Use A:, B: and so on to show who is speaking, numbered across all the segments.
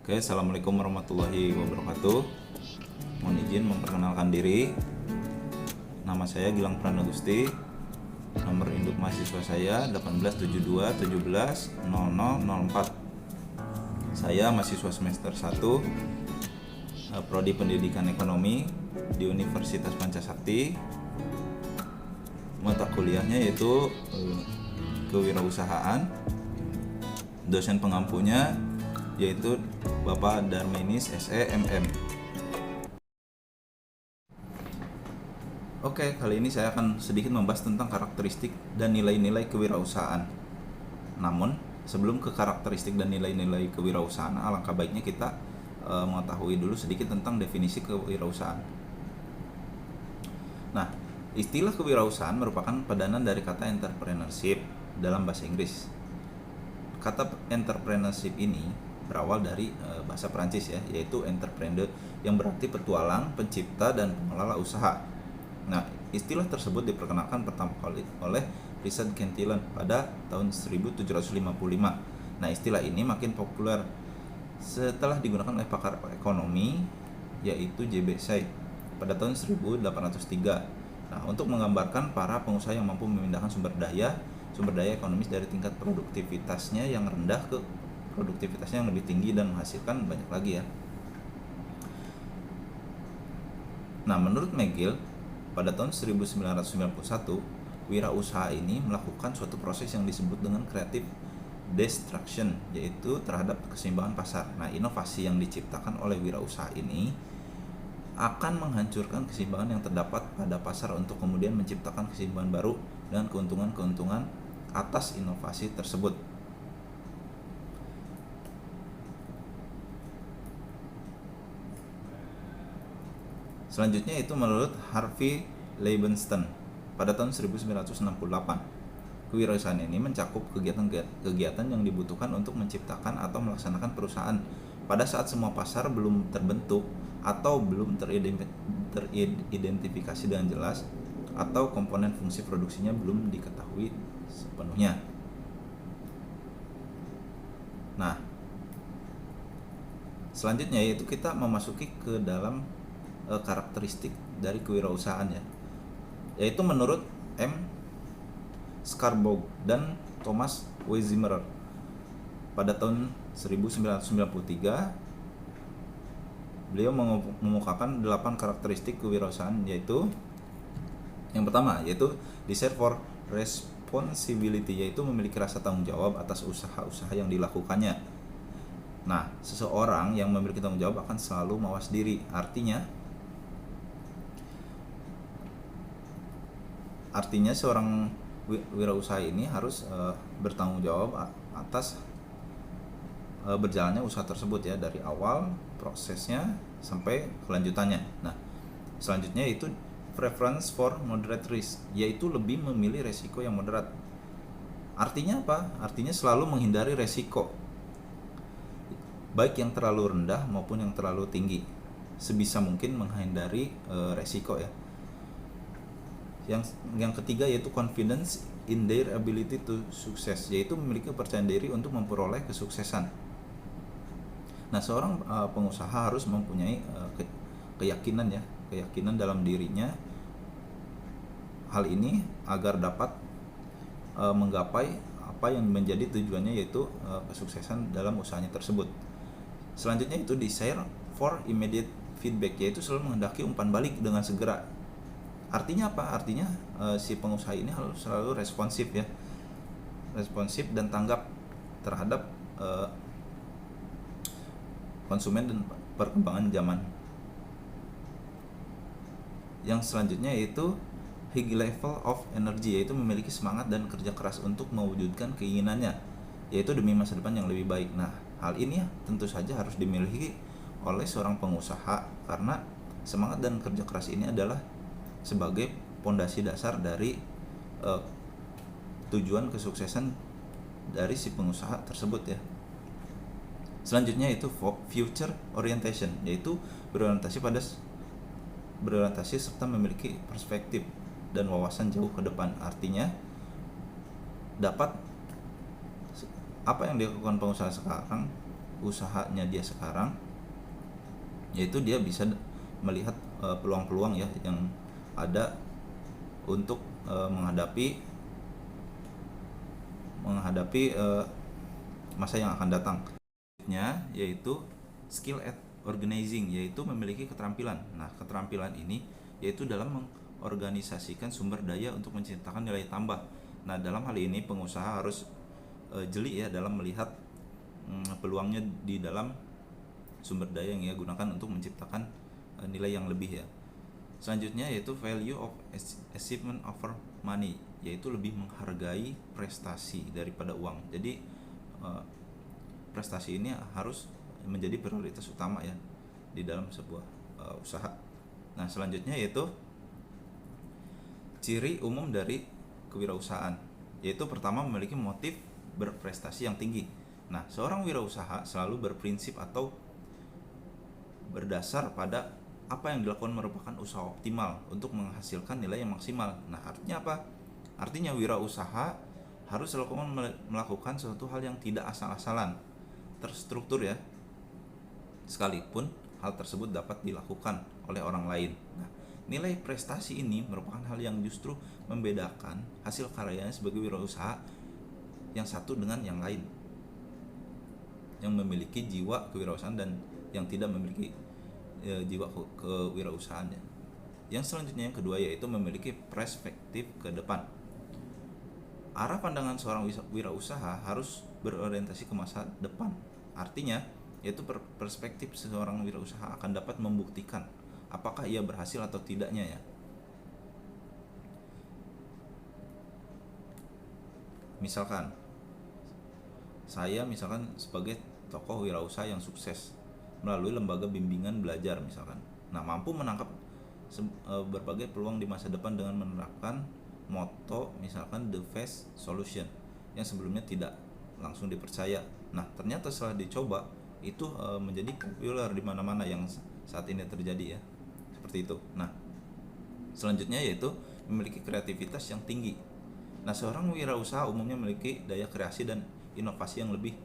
A: Oke, assalamualaikum warahmatullahi wabarakatuh. Mohon izin memperkenalkan diri. Nama saya Gilang Pranagusti. Nomor induk mahasiswa saya 1872170004. Saya mahasiswa semester 1 Prodi Pendidikan Ekonomi di Universitas Pancasakti. Mata kuliahnya yaitu kewirausahaan. Dosen pengampunya yaitu Bapak Darmenis SE MM. Oke, kali ini saya akan sedikit membahas tentang karakteristik dan nilai-nilai kewirausahaan. Namun, sebelum ke karakteristik dan nilai-nilai kewirausahaan, alangkah baiknya kita mengetahui dulu sedikit tentang definisi kewirausahaan. Nah, istilah kewirausahaan merupakan padanan dari kata entrepreneurship dalam bahasa Inggris. Kata entrepreneurship ini berawal dari bahasa Perancis ya, yaitu entrepreneur yang berarti petualang, pencipta, dan pengelola usaha. Nah, istilah tersebut diperkenalkan pertama kali oleh Richard Cantillon pada tahun 1755. Nah, istilah ini makin populer setelah digunakan oleh pakar ekonomi yaitu J.B. Say pada tahun 1803. Nah, untuk menggambarkan para pengusaha yang mampu memindahkan sumber daya ekonomis dari tingkat produktivitasnya yang rendah ke produktivitasnya yang lebih tinggi dan menghasilkan banyak lagi ya. Nah, menurut McGill pada tahun 1991, wirausaha ini melakukan suatu proses yang disebut dengan creative destruction, yaitu terhadap keseimbangan pasar. Nah, inovasi yang diciptakan oleh wirausaha ini akan menghancurkan keseimbangan yang terdapat pada pasar untuk kemudian menciptakan keseimbangan baru dan keuntungan-keuntungan atas inovasi tersebut. Selanjutnya itu menurut Harvey Leibenstein pada tahun 1968. Kewirausahaan ini mencakup kegiatan yang dibutuhkan untuk menciptakan atau melaksanakan perusahaan pada saat semua pasar belum terbentuk atau belum teridentifikasi dengan jelas atau komponen fungsi produksinya belum diketahui sepenuhnya. Nah, selanjutnya yaitu kita memasuki ke dalam karakteristik dari kewirausahaan ya, yaitu menurut M. Scarborough dan Thomas Weizsäcker pada tahun 1993. Beliau mengemukakan 8 karakteristik kewirausahaan, yaitu yang pertama yaitu desire for responsibility, yaitu memiliki rasa tanggung jawab atas usaha-usaha yang dilakukannya. Nah, seseorang yang memiliki tanggung jawab akan selalu mawas diri. Artinya seorang wirausaha ini harus bertanggung jawab atas berjalannya usaha tersebut ya, dari awal prosesnya sampai kelanjutannya. Nah, selanjutnya itu preference for moderate risk, yaitu lebih memilih resiko yang moderat. Artinya apa? Artinya selalu menghindari resiko, baik yang terlalu rendah maupun yang terlalu tinggi. Sebisa mungkin menghindari resiko ya. Yang ketiga yaitu confidence in their ability to success, yaitu memiliki kepercayaan diri untuk memperoleh kesuksesan. Nah, seorang pengusaha harus mempunyai keyakinan dalam dirinya. Hal ini agar dapat menggapai apa yang menjadi tujuannya, yaitu kesuksesan dalam usahanya tersebut. Selanjutnya itu desire for immediate feedback, yaitu selalu menghendaki umpan balik dengan segera. Artinya apa? Artinya si pengusaha ini harus selalu responsif dan tanggap terhadap konsumen dan perkembangan zaman. Yang selanjutnya yaitu high level of energy, yaitu memiliki semangat dan kerja keras untuk mewujudkan keinginannya, yaitu demi masa depan yang lebih baik. Nah, hal ini tentu saja harus dimiliki oleh seorang pengusaha, karena semangat dan kerja keras ini adalah sebagai pondasi dasar dari tujuan kesuksesan dari si pengusaha tersebut ya. Selanjutnya itu future orientation, yaitu berorientasi serta memiliki perspektif dan wawasan jauh ke depan. Artinya dapat apa yang dilakukan pengusaha sekarang usahanya dia sekarang, yaitu dia bisa melihat peluang-peluang ya yang ada untuk menghadapi masa yang akan datang. Selanjutnya yaitu skill at organizing, yaitu memiliki keterampilan. Nah, keterampilan ini yaitu dalam mengorganisasikan sumber daya untuk menciptakan nilai tambah. Nah, dalam hal ini pengusaha harus jeli ya dalam melihat peluangnya di dalam sumber daya yang ia gunakan untuk menciptakan nilai yang lebih ya. Selanjutnya yaitu value of achievement over money, yaitu lebih menghargai prestasi daripada uang. Jadi prestasi ini harus menjadi prioritas utama ya di dalam sebuah usaha. Nah, selanjutnya yaitu ciri umum dari kewirausahaan, yaitu pertama memiliki motif berprestasi yang tinggi. Nah, seorang wirausaha selalu berprinsip atau berdasar pada apa yang dilakukan merupakan usaha optimal untuk menghasilkan nilai yang maksimal. Nah, artinya apa? Artinya wirausaha harus melakukan suatu hal yang tidak asal-asalan, terstruktur ya, sekalipun hal tersebut dapat dilakukan oleh orang lain. Nah, nilai prestasi ini merupakan hal yang justru membedakan hasil karyanya sebagai wirausaha yang satu dengan yang lain, yang memiliki jiwa kewirausahaan dan yang tidak memiliki jiwa kewirausahaannya. Yang selanjutnya yang kedua yaitu memiliki perspektif ke depan. Arah pandangan seorang wirausaha harus berorientasi ke masa depan. Artinya yaitu perspektif seorang wirausaha akan dapat membuktikan apakah ia berhasil atau tidaknya ya. Misalkan saya sebagai tokoh wirausaha yang sukses melalui lembaga bimbingan belajar misalkan. Nah, mampu menangkap berbagai peluang di masa depan dengan menerapkan moto misalkan the best solution yang sebelumnya tidak langsung dipercaya. Nah, ternyata setelah dicoba itu menjadi populer di mana-mana yang saat ini terjadi ya. Seperti itu. Nah, selanjutnya yaitu memiliki kreativitas yang tinggi. Nah, seorang wirausaha umumnya memiliki daya kreasi dan inovasi yang lebih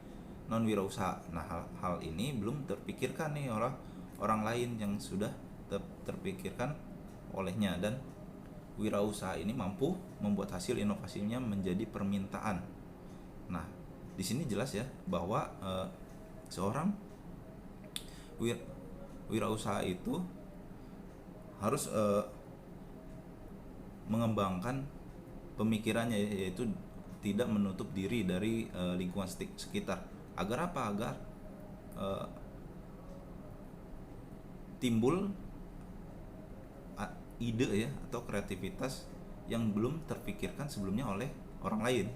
A: non wirausaha. Nah, hal ini belum terpikirkan nih orang lain yang sudah terpikirkan olehnya, dan wirausaha ini mampu membuat hasil inovasinya menjadi permintaan. Nah, di sini jelas ya bahwa seorang wirausaha itu harus mengembangkan pemikirannya, yaitu tidak menutup diri dari lingkungan sekitar. Agar apa? Agar timbul ide ya atau kreativitas yang belum terpikirkan sebelumnya oleh orang lain,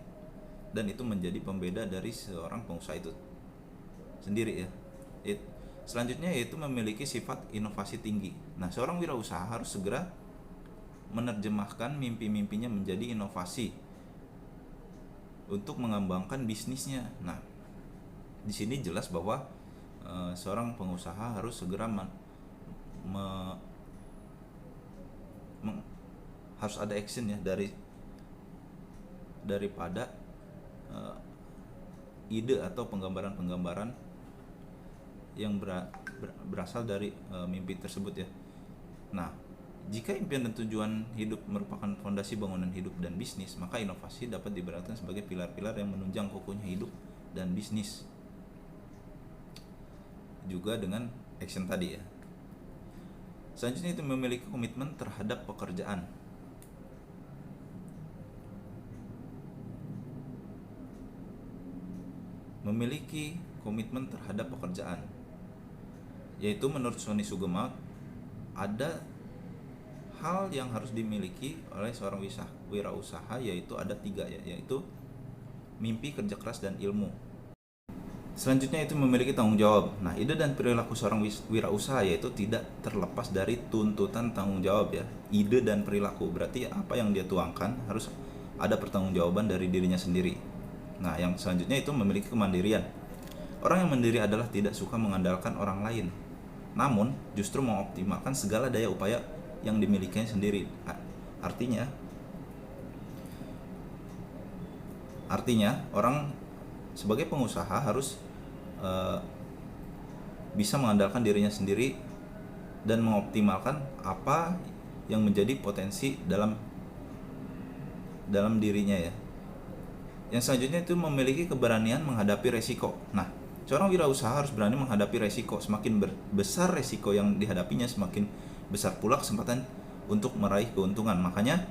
A: dan itu menjadi pembeda dari seorang pengusaha itu sendiri ya. Selanjutnya yaitu memiliki sifat inovasi tinggi. Nah, seorang wirausaha harus segera menerjemahkan mimpi-mimpinya menjadi inovasi untuk mengembangkan bisnisnya. Nah, di sini jelas bahwa seorang pengusaha harus segera harus ada action ya daripada ide atau penggambaran yang berasal dari mimpi tersebut ya. Nah, jika impian dan tujuan hidup merupakan fondasi bangunan hidup dan bisnis, maka inovasi dapat diibaratkan sebagai pilar-pilar yang menunjang kokohnya hidup dan bisnis. Juga dengan action tadi ya. Selanjutnya itu memiliki komitmen terhadap pekerjaan. Memiliki komitmen terhadap pekerjaan, yaitu menurut Sony Sugema ada hal yang harus dimiliki oleh seorang wirausaha, yaitu ada 3 ya, yaitu mimpi, kerja keras, dan ilmu. Selanjutnya itu memiliki tanggung jawab. Nah, ide dan perilaku seorang wirausaha yaitu tidak terlepas dari tuntutan tanggung jawab ya. Ide dan perilaku berarti apa yang dia tuangkan harus ada pertanggungjawaban dari dirinya sendiri. Nah, yang selanjutnya itu memiliki kemandirian. Orang yang mandiri adalah tidak suka mengandalkan orang lain, namun justru mengoptimalkan segala daya upaya yang dimilikinya sendiri. Artinya orang sebagai pengusaha harus bisa mengandalkan dirinya sendiri dan mengoptimalkan apa yang menjadi potensi dalam dirinya ya. Yang selanjutnya itu memiliki keberanian menghadapi resiko. Nah, seorang wirausaha harus berani menghadapi resiko. Semakin besar resiko yang dihadapinya, semakin besar pula kesempatan untuk meraih keuntungan. Makanya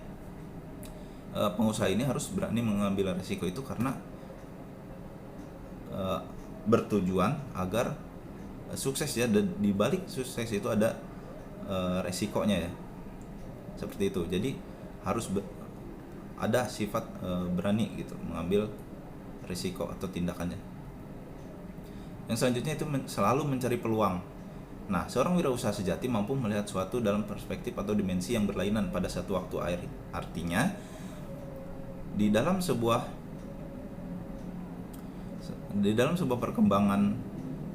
A: pengusaha ini harus berani mengambil resiko itu karena bertujuan agar sukses ya. Dan di balik sukses itu ada resikonya ya. Seperti itu. Jadi harus ada sifat berani gitu mengambil risiko atau tindakannya. Yang selanjutnya itu selalu mencari peluang. Nah, seorang wirausaha sejati mampu melihat suatu dalam perspektif atau dimensi yang berlainan pada satu waktu. Artinya di dalam sebuah perkembangan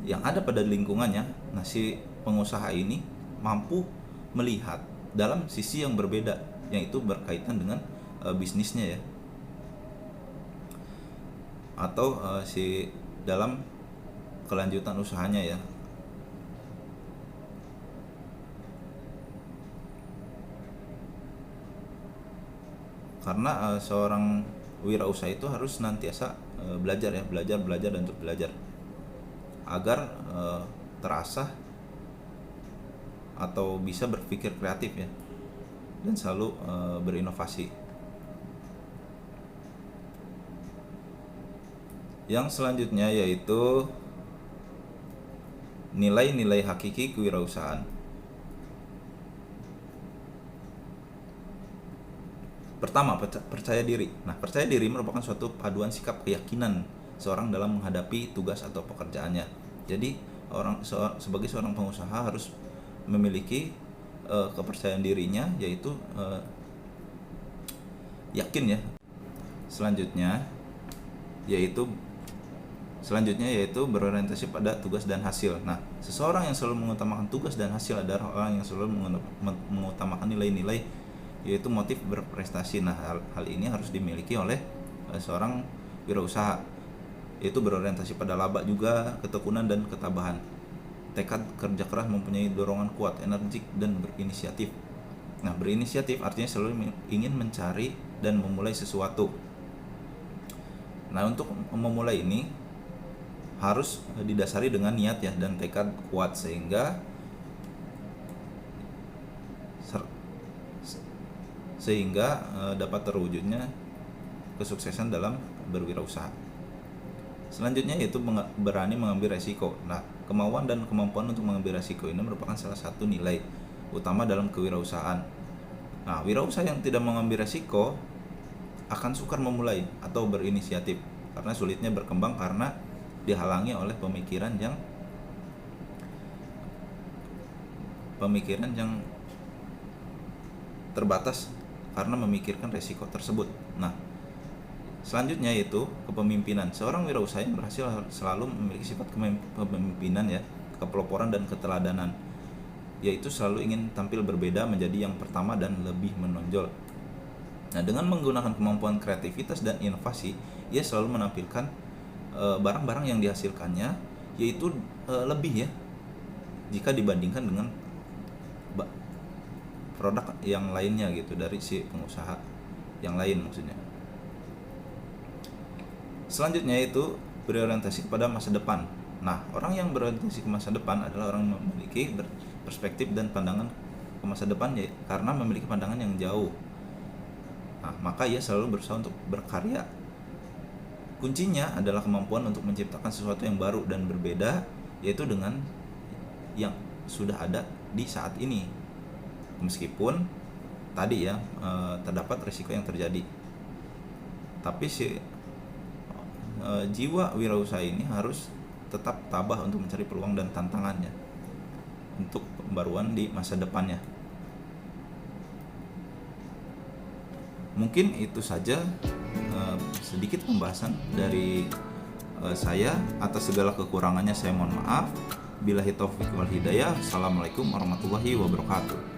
A: yang ada pada lingkungannya, nah si pengusaha ini mampu melihat dalam sisi yang berbeda, yaitu berkaitan dengan bisnisnya ya, atau si dalam kelanjutan usahanya ya. Karena seorang wirausaha itu harus senantiasa belajar dan terus belajar agar terasah atau bisa berpikir kreatif ya, dan selalu berinovasi. Yang selanjutnya yaitu nilai-nilai hakiki kewirausahaan. Pertama, percaya diri. Nah, percaya diri merupakan suatu paduan sikap keyakinan seorang dalam menghadapi tugas atau pekerjaannya. Jadi, sebagai seorang pengusaha harus memiliki kepercayaan dirinya, yaitu yakin ya. Selanjutnya yaitu berorientasi pada tugas dan hasil. Nah, seseorang yang selalu mengutamakan tugas dan hasil adalah orang yang selalu mengutamakan nilai-nilai, yaitu motif berprestasi. Nah, hal ini harus dimiliki oleh seorang wirausaha, yaitu berorientasi pada laba juga, ketekunan dan ketabahan. Tekad kerja keras, mempunyai dorongan kuat, energik dan berinisiatif. Nah, berinisiatif artinya selalu ingin mencari dan memulai sesuatu. Nah, untuk memulai ini harus didasari dengan niat ya dan tekad kuat, sehingga dapat terwujudnya kesuksesan dalam berwirausaha. Selanjutnya yaitu berani mengambil resiko. Nah, kemauan dan kemampuan untuk mengambil resiko ini merupakan salah satu nilai utama dalam kewirausahaan. Nah, wirausaha yang tidak mengambil resiko akan sukar memulai atau berinisiatif karena sulitnya berkembang karena dihalangi oleh pemikiran yang terbatas karena memikirkan resiko tersebut. Nah, selanjutnya yaitu kepemimpinan. Seorang wirausaha yang berhasil selalu memiliki sifat kepemimpinan ya, kepeloporan dan keteladanan, yaitu selalu ingin tampil berbeda, menjadi yang pertama dan lebih menonjol. Nah, dengan menggunakan kemampuan kreativitas dan inovasi, ia selalu menampilkan barang-barang yang dihasilkannya yaitu lebih ya jika dibandingkan dengan produk yang lainnya gitu, dari si pengusaha yang lain maksudnya. Selanjutnya itu berorientasi kepada masa depan. Nah, orang yang berorientasi ke masa depan adalah orang yang memiliki perspektif dan pandangan ke masa depan ya, karena memiliki pandangan yang jauh. Nah, maka ia selalu berusaha untuk berkarya. Kuncinya adalah kemampuan untuk menciptakan sesuatu yang baru dan berbeda, yaitu dengan yang sudah ada di saat ini. Meskipun tadi ya terdapat risiko yang terjadi, tapi si jiwa wirausaha ini harus tetap tabah untuk mencari peluang dan tantangannya untuk pembaruan di masa depannya. Mungkin itu saja sedikit pembahasan dari saya. Atas segala kekurangannya saya mohon maaf. Billahi taufiq wal hidayah. Assalamualaikum warahmatullahi wabarakatuh.